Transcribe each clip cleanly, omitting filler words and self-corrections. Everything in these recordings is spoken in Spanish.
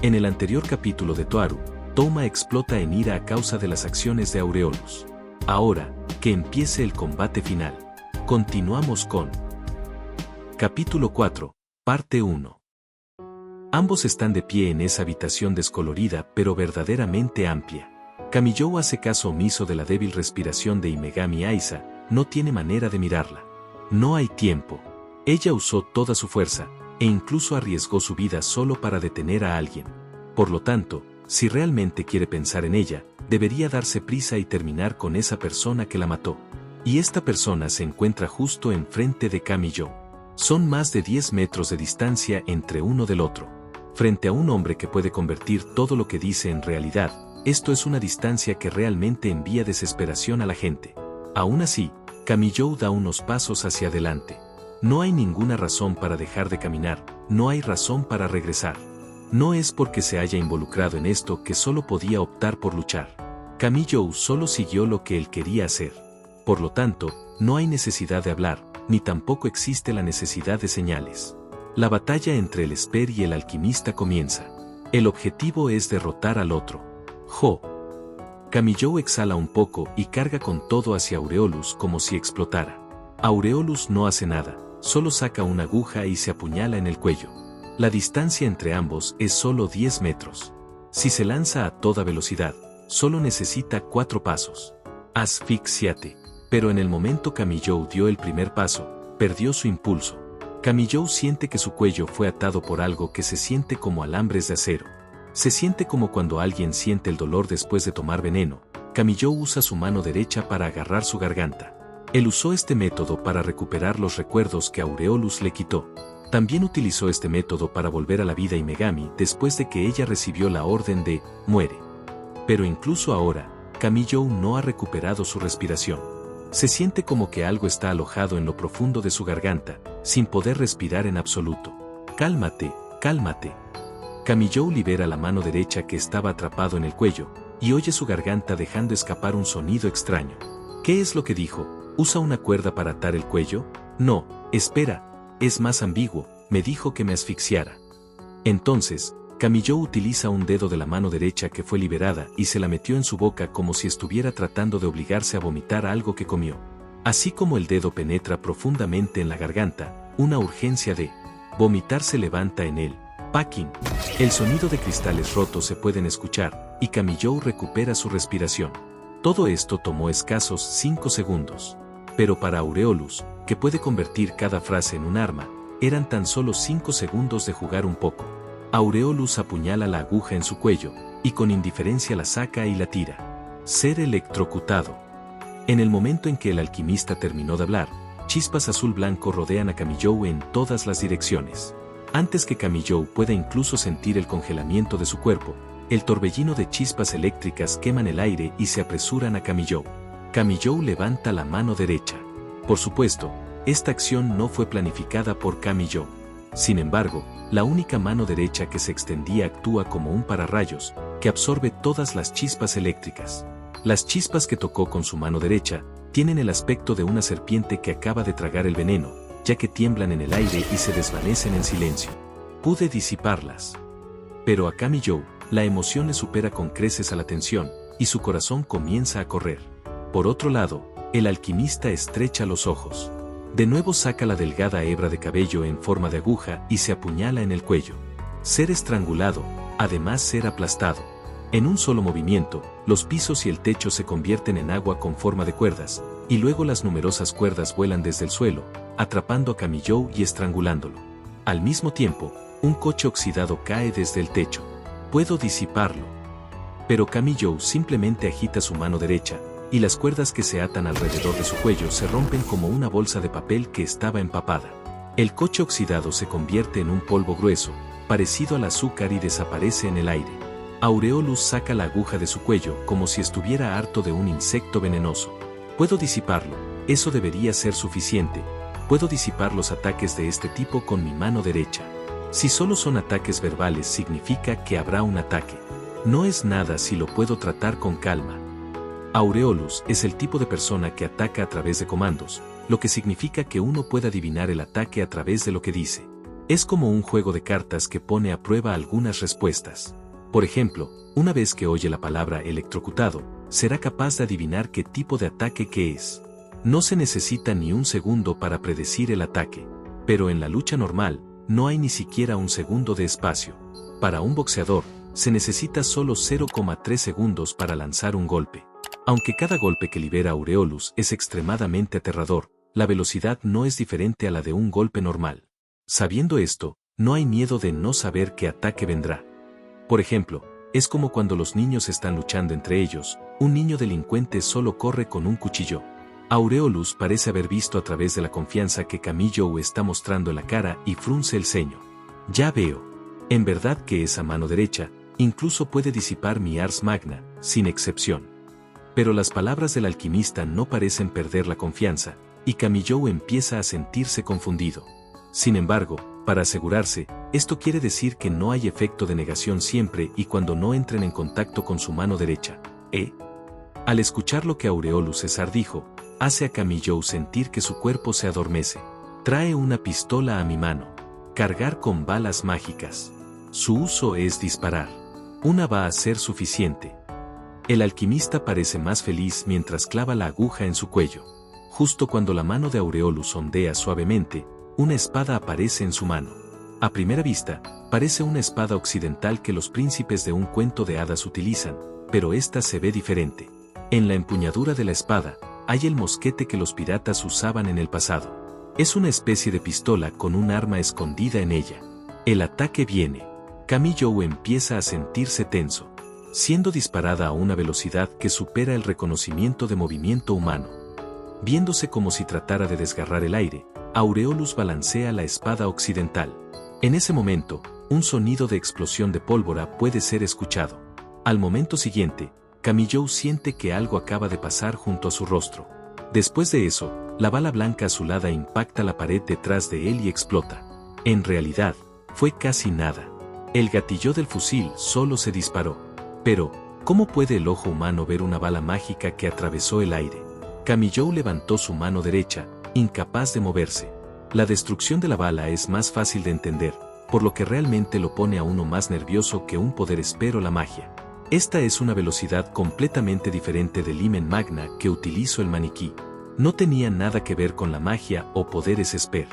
En el anterior capítulo de Toaru, Touma explota en ira a causa de las acciones de Aureolus. Ahora, que empiece el combate final. Continuamos con Capítulo 4, Parte 1. Ambos están de pie en esa habitación descolorida pero verdaderamente amplia. Kamiyou hace caso omiso de la débil respiración de Imegami Aiza, no tiene manera de mirarla. No hay tiempo. Ella usó toda su fuerza, e incluso arriesgó su vida solo para detener a alguien. Por lo tanto, si realmente quiere pensar en ella, debería darse prisa y terminar con esa persona que la mató. Y esta persona se encuentra justo enfrente de Kamiyou. Son más de 10 metros de distancia entre uno del otro. Frente a un hombre que puede convertir todo lo que dice en realidad, esto es una distancia que realmente envía desesperación a la gente. Aún así, Kamiyou da unos pasos hacia adelante. No hay ninguna razón para dejar de caminar, no hay razón para regresar. No es porque se haya involucrado en esto que solo podía optar por luchar. Kamiyou solo siguió lo que él quería hacer. Por lo tanto, no hay necesidad de hablar, ni tampoco existe la necesidad de señales. La batalla entre el Esper y el alquimista comienza. El objetivo es derrotar al otro. Jo. Kamiyou exhala un poco y carga con todo hacia Aureolus como si explotara. Aureolus no hace nada, solo saca una aguja y se apuñala en el cuello. La distancia entre ambos es solo 10 metros. Si se lanza a toda velocidad, solo necesita 4 pasos. Asfixiate. Pero en el momento Kamiyou dio el primer paso, perdió su impulso. Kamiyou siente que su cuello fue atado por algo que se siente como alambres de acero. Se siente como cuando alguien siente el dolor después de tomar veneno. Kamiyou usa su mano derecha para agarrar su garganta. Él usó este método para recuperar los recuerdos que Aureolus le quitó. También utilizó este método para volver a la vida Imegami después de que ella recibió la orden de «muere». Pero incluso ahora, Kamiyou no ha recuperado su respiración. Se siente como que algo está alojado en lo profundo de su garganta, sin poder respirar en absoluto. «Cálmate, cálmate». Kamiyou libera la mano derecha que estaba atrapado en el cuello, y oye su garganta dejando escapar un sonido extraño. ¿Qué es lo que dijo? ¿Usa una cuerda para atar el cuello? No, espera. Es más ambiguo, me dijo que me asfixiara. Entonces, Kamiyou utiliza un dedo de la mano derecha que fue liberada y se la metió en su boca como si estuviera tratando de obligarse a vomitar algo que comió. Así como el dedo penetra profundamente en la garganta, una urgencia de vomitar se levanta en él. Packing. El sonido de cristales rotos se pueden escuchar, y Kamiyou recupera su respiración. Todo esto tomó escasos 5 segundos. Pero para Aureolus, que puede convertir cada frase en un arma, eran tan solo 5 segundos de jugar un poco. Aureolus apuñala la aguja en su cuello, y con indiferencia la saca y la tira. Ser electrocutado. En el momento en que el alquimista terminó de hablar, chispas azul-blanco rodean a Kamiyou en todas las direcciones. Antes que Kamiyou pueda incluso sentir el congelamiento de su cuerpo, el torbellino de chispas eléctricas queman el aire y se apresuran a Kamiyou. Kamiyou levanta la mano derecha. Por supuesto, esta acción no fue planificada por Kamiyou. Sin embargo, la única mano derecha que se extendía actúa como un pararrayos, que absorbe todas las chispas eléctricas. Las chispas que tocó con su mano derecha, tienen el aspecto de una serpiente que acaba de tragar el veneno, ya que tiemblan en el aire y se desvanecen en silencio. Pude disiparlas. Pero a Kamiyou, la emoción le supera con creces a la tensión, y su corazón comienza a correr. Por otro lado, el alquimista estrecha los ojos. De nuevo saca la delgada hebra de cabello en forma de aguja y se apuñala en el cuello. Ser estrangulado, además ser aplastado. En un solo movimiento, los pisos y el techo se convierten en agua con forma de cuerdas, y luego las numerosas cuerdas vuelan desde el suelo, atrapando a Kamiyou y estrangulándolo. Al mismo tiempo, un coche oxidado cae desde el techo. Puedo disiparlo. Pero Kamiyou simplemente agita su mano derecha, y las cuerdas que se atan alrededor de su cuello se rompen como una bolsa de papel que estaba empapada. El coche oxidado se convierte en un polvo grueso, parecido al azúcar y desaparece en el aire. Aureolus saca la aguja de su cuello como si estuviera harto de un insecto venenoso. Puedo disiparlo, eso debería ser suficiente. Puedo disipar los ataques de este tipo con mi mano derecha. Si solo son ataques verbales significa que habrá un ataque. No es nada si lo puedo tratar con calma. Aureolus es el tipo de persona que ataca a través de comandos, lo que significa que uno puede adivinar el ataque a través de lo que dice. Es como un juego de cartas que pone a prueba algunas respuestas. Por ejemplo, una vez que oye la palabra electrocutado, será capaz de adivinar qué tipo de ataque que es. No se necesita ni un segundo para predecir el ataque, pero en la lucha normal, no hay ni siquiera un segundo de espacio. Para un boxeador, se necesita solo 0,3 segundos para lanzar un golpe. Aunque cada golpe que libera Aureolus es extremadamente aterrador, la velocidad no es diferente a la de un golpe normal. Sabiendo esto, no hay miedo de no saber qué ataque vendrá. Por ejemplo, es como cuando los niños están luchando entre ellos, un niño delincuente solo corre con un cuchillo. Aureolus parece haber visto a través de la confianza que Kamijo está mostrando en la cara y frunce el ceño. Ya veo. En verdad que esa mano derecha, incluso puede disipar mi Ars Magna, sin excepción. Pero las palabras del alquimista no parecen perder la confianza, y Kamijo empieza a sentirse confundido. Sin embargo, para asegurarse, esto quiere decir que no hay efecto de negación siempre y cuando no entren en contacto con su mano derecha. Al escuchar lo que Aureolus César dijo, hace a Kamijo sentir que su cuerpo se adormece. Trae una pistola a mi mano. Cargar con balas mágicas. Su uso es disparar. Una va a ser suficiente. El alquimista parece más feliz mientras clava la aguja en su cuello. Justo cuando la mano de Aureolus ondea suavemente, una espada aparece en su mano. A primera vista, parece una espada occidental que los príncipes de un cuento de hadas utilizan, pero esta se ve diferente. En la empuñadura de la espada, hay el mosquete que los piratas usaban en el pasado. Es una especie de pistola con un arma escondida en ella. El ataque viene. Kamijo empieza a sentirse tenso, siendo disparada a una velocidad que supera el reconocimiento de movimiento humano. Viéndose como si tratara de desgarrar el aire, Aureolus balancea la espada occidental. En ese momento, un sonido de explosión de pólvora puede ser escuchado. Al momento siguiente, Kamijo siente que algo acaba de pasar junto a su rostro. Después de eso, la bala blanca azulada impacta la pared detrás de él y explota. En realidad, fue casi nada. El gatillo del fusil solo se disparó. Pero, ¿cómo puede el ojo humano ver una bala mágica que atravesó el aire? Kamijo levantó su mano derecha, incapaz de moverse. La destrucción de la bala es más fácil de entender, por lo que realmente lo pone a uno más nervioso que un poder espero la magia. Esta es una velocidad completamente diferente del Himen Magna que utilizó el maniquí. No tenía nada que ver con la magia o poderes esper.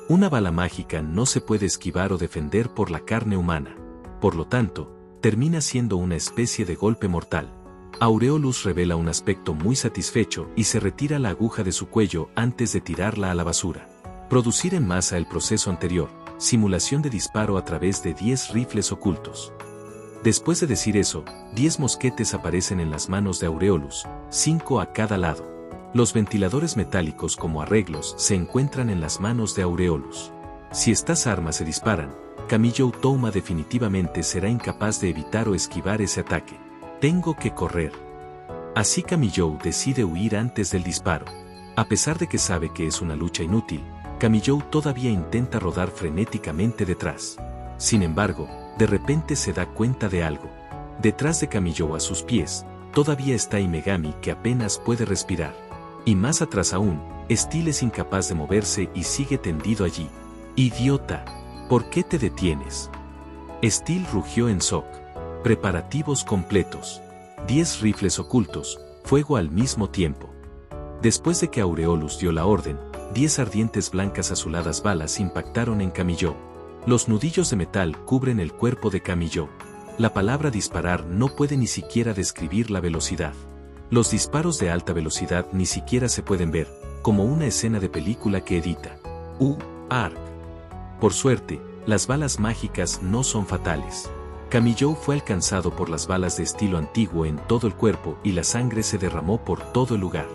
Una bala mágica no se puede esquivar o defender por la carne humana. Por lo tanto, termina siendo una especie de golpe mortal. Aureolus revela un aspecto muy satisfecho y se retira la aguja de su cuello antes de tirarla a la basura. Producir en masa el proceso anterior, simulación de disparo a través de 10 rifles ocultos. Después de decir eso, 10 mosquetes aparecen en las manos de Aureolus, 5 a cada lado. Los ventiladores metálicos como arreglos se encuentran en las manos de Aureolus. Si estas armas se disparan, Kamijo Touma definitivamente será incapaz de evitar o esquivar ese ataque. Tengo que correr. Así Kamijo decide huir antes del disparo. A pesar de que sabe que es una lucha inútil, Kamijo todavía intenta rodar frenéticamente detrás. Sin embargo, de repente se da cuenta de algo. Detrás de Kamijo a sus pies, todavía está Imegami que apenas puede respirar. Y más atrás aún, Steel es incapaz de moverse y sigue tendido allí. ¡Idiota! ¿Por qué te detienes? Steel rugió en shock. Preparativos completos. 10 rifles ocultos, fuego al mismo tiempo. Después de que Aureolus dio la orden, 10 ardientes blancas azuladas balas impactaron en Kamijo. Los nudillos de metal cubren el cuerpo de Kamijo. La palabra disparar no puede ni siquiera describir la velocidad. Los disparos de alta velocidad ni siquiera se pueden ver, como una escena de película que edita. Arc. Por suerte, las balas mágicas no son fatales. Kamijo fue alcanzado por las balas de estilo antiguo en todo el cuerpo y la sangre se derramó por todo el lugar.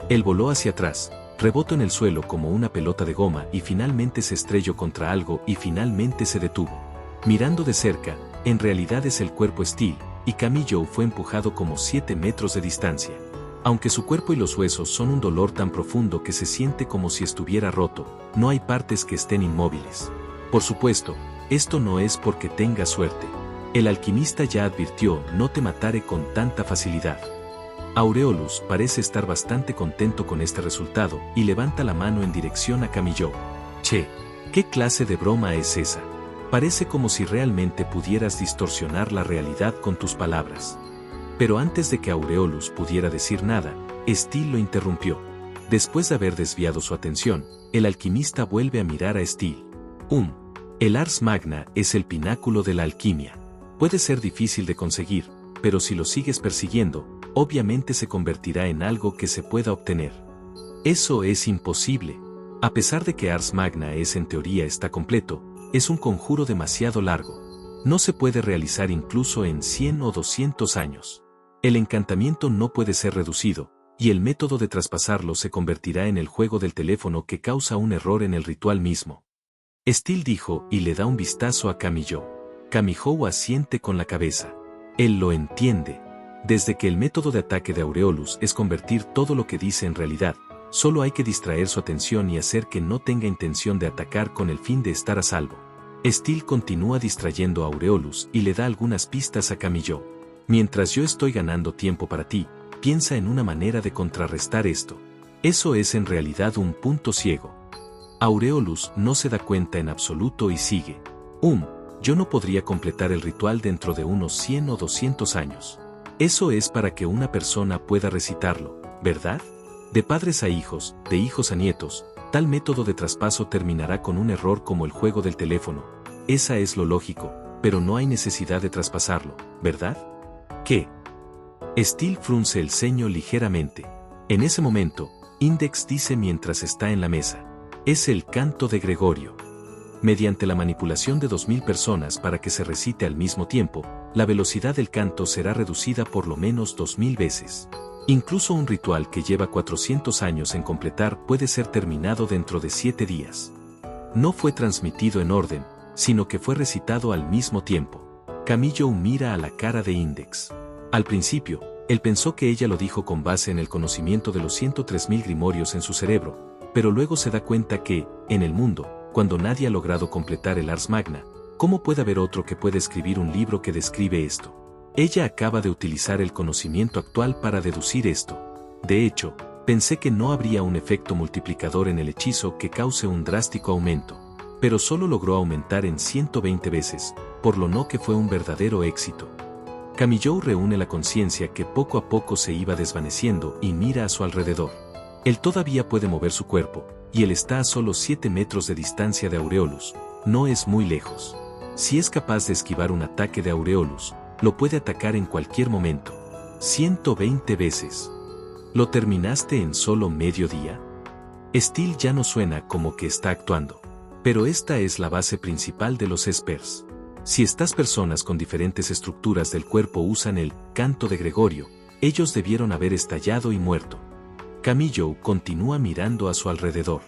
Él voló hacia atrás, rebotó en el suelo como una pelota de goma y finalmente se estrelló contra algo y finalmente se detuvo. Mirando de cerca, en realidad es el cuerpo Steel, y Kamijo fue empujado como 7 metros de distancia. Aunque su cuerpo y los huesos son un dolor tan profundo que se siente como si estuviera roto, no hay partes que estén inmóviles. Por supuesto, esto no es porque tenga suerte. El alquimista ya advirtió: no te mataré con tanta facilidad. Aureolus parece estar bastante contento con este resultado y levanta la mano en dirección a Kamijo. Che, ¿Qué clase de broma es esa? Parece como si realmente pudieras distorsionar la realidad con tus palabras. Pero antes de que Aureolus pudiera decir nada, Steele lo interrumpió. Después de haber desviado su atención, el alquimista vuelve a mirar a Steele. El Ars Magna es el pináculo de la alquimia. Puede ser difícil de conseguir, pero si lo sigues persiguiendo, obviamente se convertirá en algo que se pueda obtener. Eso es imposible. A pesar de que Ars Magna en teoría está completo, es un conjuro demasiado largo. No se puede realizar incluso en 100 o 200 años. El encantamiento no puede ser reducido, y el método de traspasarlo se convertirá en el juego del teléfono que causa un error en el ritual mismo. Steele dijo y le da un vistazo a Camillo. Camillo asiente con la cabeza. Él lo entiende. Desde que el método de ataque de Aureolus es convertir todo lo que dice en realidad, solo hay que distraer su atención y hacer que no tenga intención de atacar con el fin de estar a salvo. Steele continúa distrayendo a Aureolus y le da algunas pistas a Camillo. Mientras yo estoy ganando tiempo para ti, piensa en una manera de contrarrestar esto. Eso es en realidad un punto ciego. Aureolus no se da cuenta en absoluto y sigue. Yo no podría completar el ritual dentro de unos 100 o 200 años. Eso es para que una persona pueda recitarlo, ¿verdad? De padres a hijos, de hijos a nietos, tal método de traspaso terminará con un error como el juego del teléfono. Esa es lo lógico, pero no hay necesidad de traspasarlo, ¿verdad? ¿Qué? Steele frunce el ceño ligeramente. En ese momento, Index dice mientras está en la mesa. Es el canto de Gregorio. Mediante la manipulación de 2000 personas para que se recite al mismo tiempo, la velocidad del canto será reducida por lo menos 2000 veces. Incluso un ritual que lleva 400 años en completar puede ser terminado dentro de 7 días. No fue transmitido en orden, sino que fue recitado al mismo tiempo. Camillo mira a la cara de Index. Al principio, él pensó que ella lo dijo con base en el conocimiento de los 103.000 grimorios en su cerebro, pero luego se da cuenta que, en el mundo, cuando nadie ha logrado completar el Ars Magna, ¿cómo puede haber otro que pueda escribir un libro que describe esto? Ella acaba de utilizar el conocimiento actual para deducir esto. De hecho, pensé que no habría un efecto multiplicador en el hechizo que cause un drástico aumento, pero solo logró aumentar en 120 veces, por lo no que fue un verdadero éxito. Camillo reúne la conciencia que poco a poco se iba desvaneciendo y mira a su alrededor. Él todavía puede mover su cuerpo, y él está a solo 7 metros de distancia de Aureolus. No es muy lejos. Si es capaz de esquivar un ataque de Aureolus, lo puede atacar en cualquier momento. 120 veces. ¿Lo terminaste en solo medio día? Steele ya no suena como que está actuando. Pero esta es la base principal de los espers. Si estas personas con diferentes estructuras del cuerpo usan el canto de Gregorio, ellos debieron haber estallado y muerto. Camillo continúa mirando a su alrededor.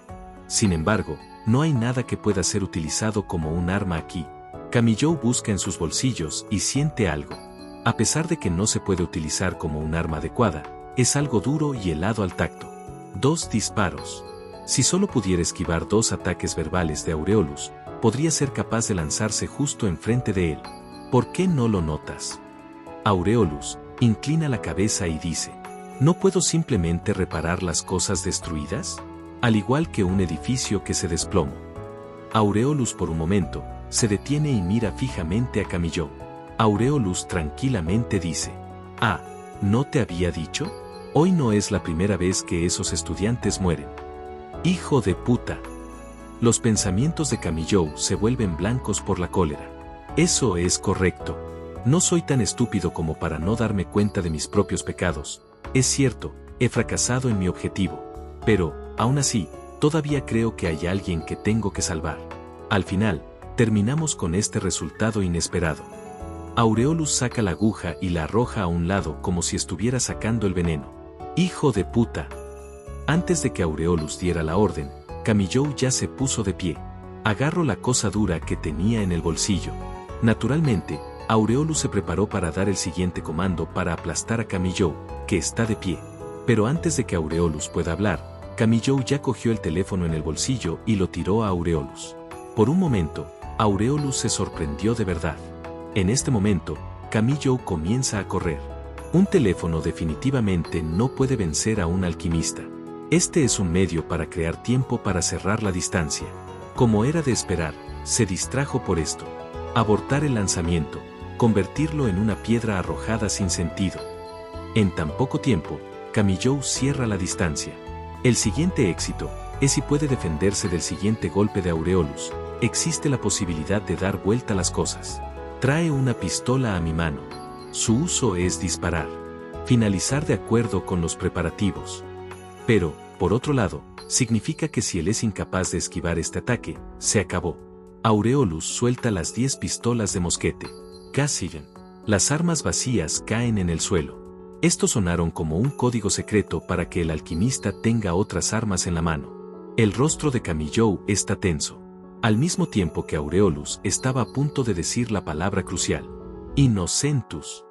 Sin embargo, no hay nada que pueda ser utilizado como un arma aquí. Camillo busca en sus bolsillos y siente algo. A pesar de que no se puede utilizar como un arma adecuada, es algo duro y helado al tacto. 2 disparos. Si solo pudiera esquivar 2 ataques verbales de Aureolus, podría ser capaz de lanzarse justo enfrente de él. ¿Por qué no lo notas? Aureolus inclina la cabeza y dice: ¿no puedo simplemente reparar las cosas destruidas? Al igual que un edificio que se desplomó. Aureolus por un momento, se detiene y mira fijamente a Camillo. Aureolus tranquilamente dice: ¿no te había dicho? Hoy no es la primera vez que esos estudiantes mueren. Hijo de puta. Los pensamientos de Camillo se vuelven blancos por la cólera. Eso es correcto. No soy tan estúpido como para no darme cuenta de mis propios pecados. Es cierto, he fracasado en mi objetivo. Pero, aún así, todavía creo que hay alguien que tengo que salvar. Al final, terminamos con este resultado inesperado. Aureolus saca la aguja y la arroja a un lado como si estuviera sacando el veneno. ¡Hijo de puta! Antes de que Aureolus diera la orden, Camillo ya se puso de pie. Agarró la cosa dura que tenía en el bolsillo. Naturalmente, Aureolus se preparó para dar el siguiente comando para aplastar a Camillo, que está de pie. Pero antes de que Aureolus pueda hablar, Camillo ya cogió el teléfono en el bolsillo y lo tiró a Aureolus. Por un momento, Aureolus se sorprendió de verdad. En este momento, Camillo comienza a correr. Un teléfono definitivamente no puede vencer a un alquimista. Este es un medio para crear tiempo para cerrar la distancia. Como era de esperar, se distrajo por esto. Abortar el lanzamiento, convertirlo en una piedra arrojada sin sentido. En tan poco tiempo, Kamikou cierra la distancia. El siguiente éxito es si puede defenderse del siguiente golpe de Aureolus. Existe la posibilidad de dar vuelta a las cosas. Trae una pistola a mi mano. Su uso es disparar. Finalizar de acuerdo con los preparativos. Pero, por otro lado, significa que si él es incapaz de esquivar este ataque, se acabó. Aureolus suelta las 10 pistolas de mosquete. Cassian. Las armas vacías caen en el suelo. Estos sonaron como un código secreto para que el alquimista tenga otras armas en la mano. El rostro de Kamikou está tenso. Al mismo tiempo que Aureolus estaba a punto de decir la palabra crucial. Innocentus.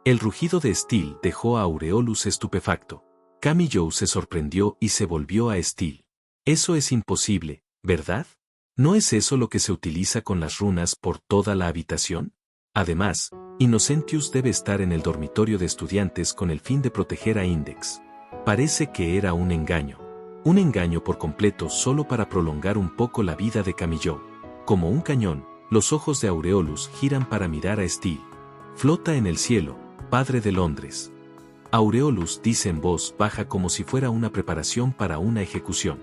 El rugido de Steel dejó a Aureolus estupefacto. Kamikou se sorprendió y se volvió a Steel. Eso es imposible, ¿verdad? ¿No es eso lo que se utiliza con las runas por toda la habitación? Además, Innocentius debe estar en el dormitorio de estudiantes con el fin de proteger a Index. Parece que era un engaño. Un engaño por completo solo para prolongar un poco la vida de Kamikou. Como un cañón, los ojos de Aureolus giran para mirar a Steel. Flota en el cielo, padre de Londres. Aureolus dice en voz baja como si fuera una preparación para una ejecución.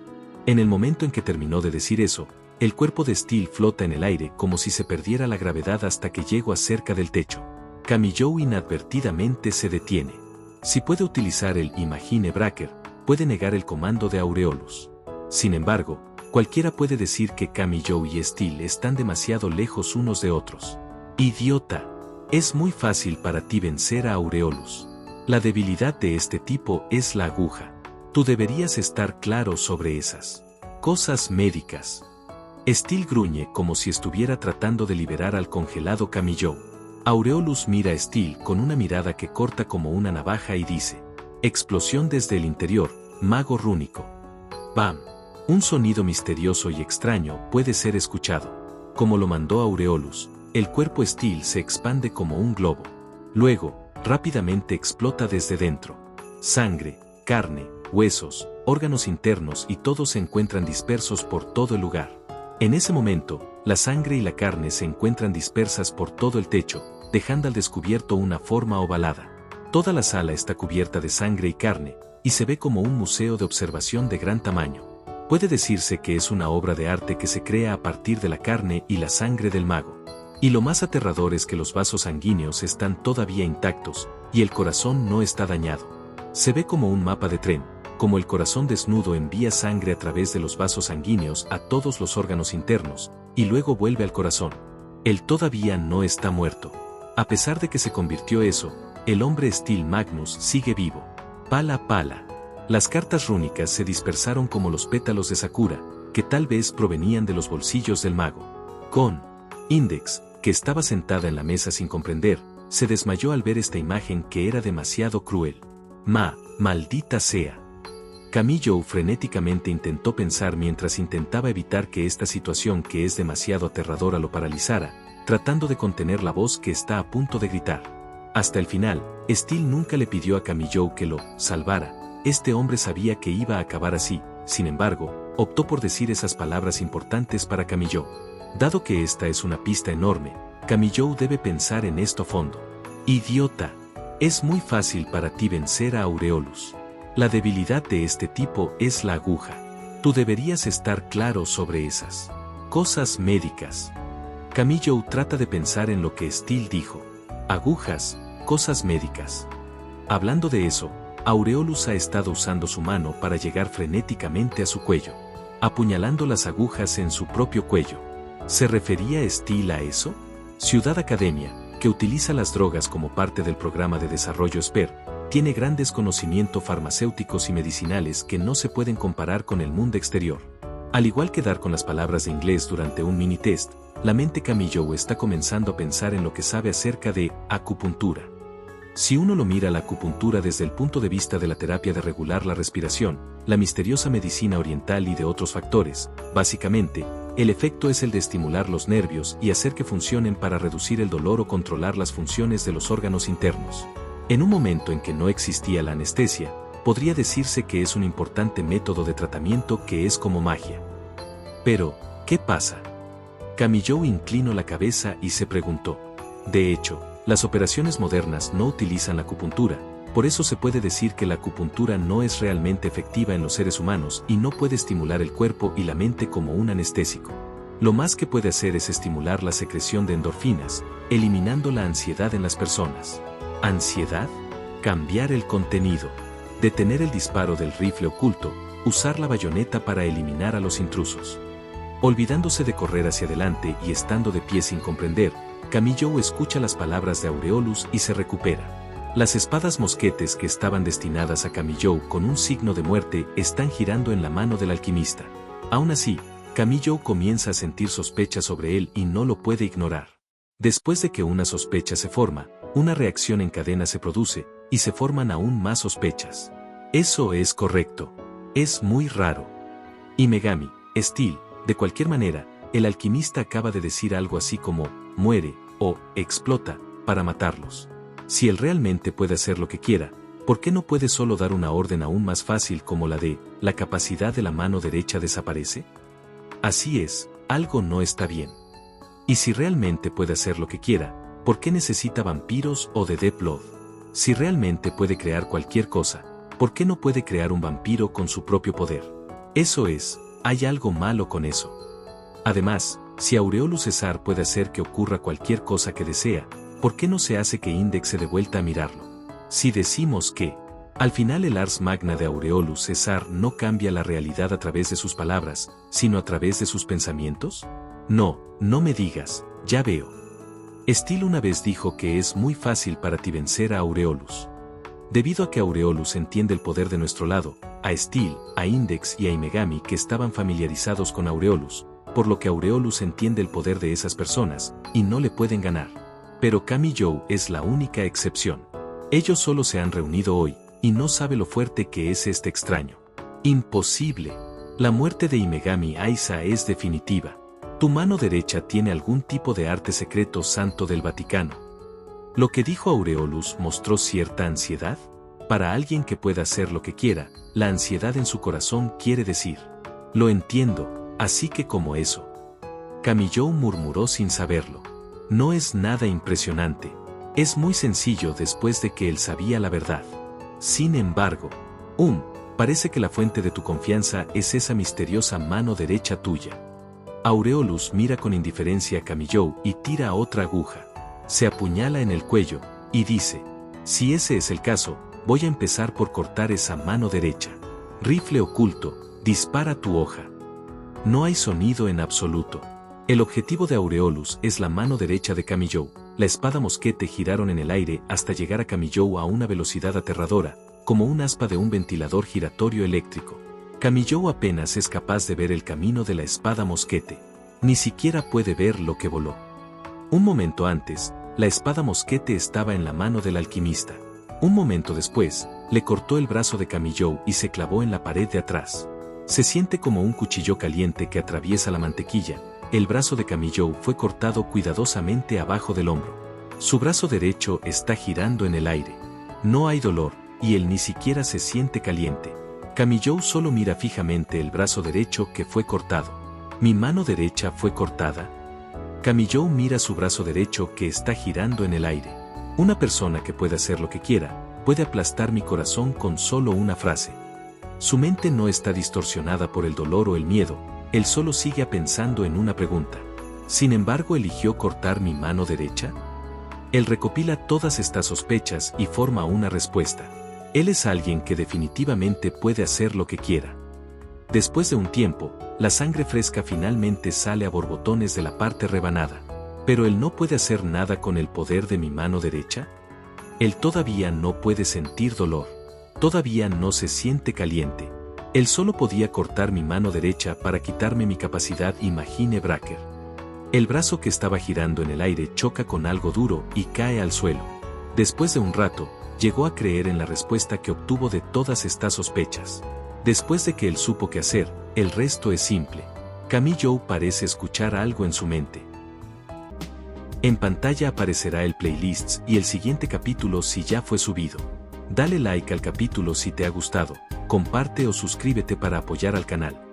En el momento en que terminó de decir eso, el cuerpo de Steel flota en el aire como si se perdiera la gravedad hasta que llegó a cerca del techo. Kamikou inadvertidamente se detiene. Si puede utilizar el Imagine Breaker, puede negar el comando de Aureolus. Sin embargo, cualquiera puede decir que Kamikou y Steel están demasiado lejos unos de otros. ¡Idiota! Es muy fácil para ti vencer a Aureolus. La debilidad de este tipo es la aguja. Tú deberías estar claro sobre esas cosas médicas. Steel gruñe como si estuviera tratando de liberar al congelado Kamikou. Aureolus mira a Steel con una mirada que corta como una navaja y dice: explosión desde el interior, mago rúnico. ¡Bam! Un sonido misterioso y extraño puede ser escuchado. Como lo mandó Aureolus, el cuerpo Steel se expande como un globo. Luego, rápidamente explota desde dentro. Sangre, carne, huesos, órganos internos y todos se encuentran dispersos por todo el lugar. En ese momento, la sangre y la carne se encuentran dispersas por todo el techo, dejando al descubierto una forma ovalada. Toda la sala está cubierta de sangre y carne, y se ve como un museo de observación de gran tamaño. Puede decirse que es una obra de arte que se crea a partir de la carne y la sangre del mago. Y lo más aterrador es que los vasos sanguíneos están todavía intactos, y el corazón no está dañado. Se ve como un mapa de tren, como el corazón desnudo envía sangre a través de los vasos sanguíneos a todos los órganos internos, y luego vuelve al corazón. Él todavía no está muerto. A pesar de que se convirtió eso, el hombre Steel Magnus sigue vivo. Pala pala. Las cartas rúnicas se dispersaron como los pétalos de Sakura, que tal vez provenían de los bolsillos del mago. Con Index, que estaba sentada en la mesa sin comprender, se desmayó al ver esta imagen que era demasiado cruel. Maldita sea. Kamikou frenéticamente intentó pensar mientras intentaba evitar que esta situación que es demasiado aterradora lo paralizara, tratando de contener la voz que está a punto de gritar. Hasta el final, Steel nunca le pidió a Kamikou que lo salvara. Este hombre sabía que iba a acabar así, sin embargo, optó por decir esas palabras importantes para Kamikou. Dado que esta es una pista enorme, Kamikou debe pensar en esto a fondo. Idiota. Es muy fácil para ti vencer a Aureolus. La debilidad de este tipo es la aguja. Tú deberías estar claro sobre esas cosas médicas. Kamikou trata de pensar en lo que Steel dijo. Agujas, cosas médicas. Hablando de eso, Aureolus ha estado usando su mano para llegar frenéticamente a su cuello, apuñalando las agujas en su propio cuello. ¿Se refería Steel a eso? Ciudad Academia, que utiliza las drogas como parte del programa de desarrollo SPER, tiene grandes conocimientos farmacéuticos y medicinales que no se pueden comparar con el mundo exterior. Al igual que dar con las palabras de inglés durante un mini-test, la mente Kamikou está comenzando a pensar en lo que sabe acerca de acupuntura. Si uno lo mira la acupuntura desde el punto de vista de la terapia de regular la respiración, la misteriosa medicina oriental y de otros factores, básicamente, el efecto es el de estimular los nervios y hacer que funcionen para reducir el dolor o controlar las funciones de los órganos internos. En un momento en que no existía la anestesia, podría decirse que es un importante método de tratamiento que es como magia. Pero, ¿Qué pasa? Kami-Joe inclinó la cabeza y se preguntó. De hecho, las operaciones modernas no utilizan la acupuntura, por eso se puede decir que la acupuntura no es realmente efectiva en los seres humanos y no puede estimular el cuerpo y la mente como un anestésico. Lo más que puede hacer es estimular la secreción de endorfinas, eliminando la ansiedad en las personas. ¿Ansiedad? Cambiar el contenido. Detener el disparo del rifle oculto, usar la bayoneta para eliminar a los intrusos. Olvidándose de correr hacia adelante y estando de pie sin comprender, Kami-Joe escucha las palabras de Aureolus y se recupera. Las espadas mosquetes que estaban destinadas a Kami-Joe con un signo de muerte están girando en la mano del alquimista. Aún así, Kami-Joe comienza a sentir sospechas sobre él y no lo puede ignorar. Después de que una sospecha se forma, una reacción en cadena se produce, y se forman aún más sospechas. Eso es correcto. Es muy raro. Y Megami, Steel, de cualquier manera, el alquimista acaba de decir algo así como, muere, o, explota, para matarlos. Si él realmente puede hacer lo que quiera, ¿por qué no puede solo dar una orden aún más fácil como la de, la capacidad de la mano derecha desaparece? Así es, algo no está bien. Y si realmente puede hacer lo que quiera, ¿por qué necesita vampiros o de Deep Blood? Si realmente puede crear cualquier cosa, ¿por qué no puede crear un vampiro con su propio poder? Eso es, hay algo malo con eso. Además, si Aureolus César puede hacer que ocurra cualquier cosa que desea, ¿por qué no se hace que Index se dé vuelta a mirarlo? Si decimos que, al final el Ars Magna de Aureolus César no cambia la realidad a través de sus palabras, sino a través de sus pensamientos? No, no me digas, ya veo. Steel una vez dijo que es muy fácil para ti vencer a Aureolus. Debido a que Aureolus entiende el poder de nuestro lado, a Steel, a Index y a Imegami que estaban familiarizados con Aureolus, por lo que Aureolus entiende el poder de esas personas, y no le pueden ganar. Pero Kami-Joe es la única excepción. Ellos solo se han reunido hoy, y no sabe lo fuerte que es este extraño. Imposible. La muerte de Imegami Aisa es definitiva. Tu mano derecha tiene algún tipo de arte secreto santo del Vaticano. Lo que dijo Aureolus mostró cierta ansiedad. Para alguien que pueda hacer lo que quiera, la ansiedad en su corazón quiere decir. Lo entiendo, así que como eso. Kami-Joe murmuró sin saberlo. No es nada impresionante. Es muy sencillo después de que él sabía la verdad. Sin embargo, parece que la fuente de tu confianza es esa misteriosa mano derecha tuya. Aureolus mira con indiferencia a Kami-Joe y tira otra aguja. Se apuñala en el cuello, y dice, si ese es el caso, voy a empezar por cortar esa mano derecha. Rifle oculto, dispara tu hoja. No hay sonido en absoluto. El objetivo de Aureolus es la mano derecha de Kami-Joe. La espada mosquete giraron en el aire hasta llegar a Kami-Joe a una velocidad aterradora, como un aspa de un ventilador giratorio eléctrico. Kami-Joe apenas es capaz de ver el camino de la espada mosquete. Ni siquiera puede ver lo que voló. Un momento antes, la espada mosquete estaba en la mano del alquimista. Un momento después, le cortó el brazo de Kami-Joe y se clavó en la pared de atrás. Se siente como un cuchillo caliente que atraviesa la mantequilla. El brazo de Kami-Joe fue cortado cuidadosamente abajo del hombro. Su brazo derecho está girando en el aire. No hay dolor, y él ni siquiera se siente caliente. Kami-Joe solo mira fijamente el brazo derecho que fue cortado. ¿Mi mano derecha fue cortada? Kami-Joe mira su brazo derecho que está girando en el aire. Una persona que puede hacer lo que quiera, puede aplastar mi corazón con solo una frase. Su mente no está distorsionada por el dolor o el miedo, él solo sigue pensando en una pregunta. Sin embargo, ¿eligió cortar mi mano derecha? Él recopila todas estas sospechas y forma una respuesta. Él es alguien que definitivamente puede hacer lo que quiera. Después de un tiempo, la sangre fresca finalmente sale a borbotones de la parte rebanada. ¿Pero él no puede hacer nada con el poder de mi mano derecha? Él todavía no puede sentir dolor. Todavía no se siente caliente. Él solo podía cortar mi mano derecha para quitarme mi capacidad, imagine Bracker. El brazo que estaba girando en el aire choca con algo duro y cae al suelo. Después de un rato, llegó a creer en la respuesta que obtuvo de todas estas sospechas. Después de que él supo qué hacer, el resto es simple. Kami-Joe parece escuchar algo en su mente. En pantalla aparecerá el playlist y el siguiente capítulo si ya fue subido. Dale like al capítulo si te ha gustado, comparte o suscríbete para apoyar al canal.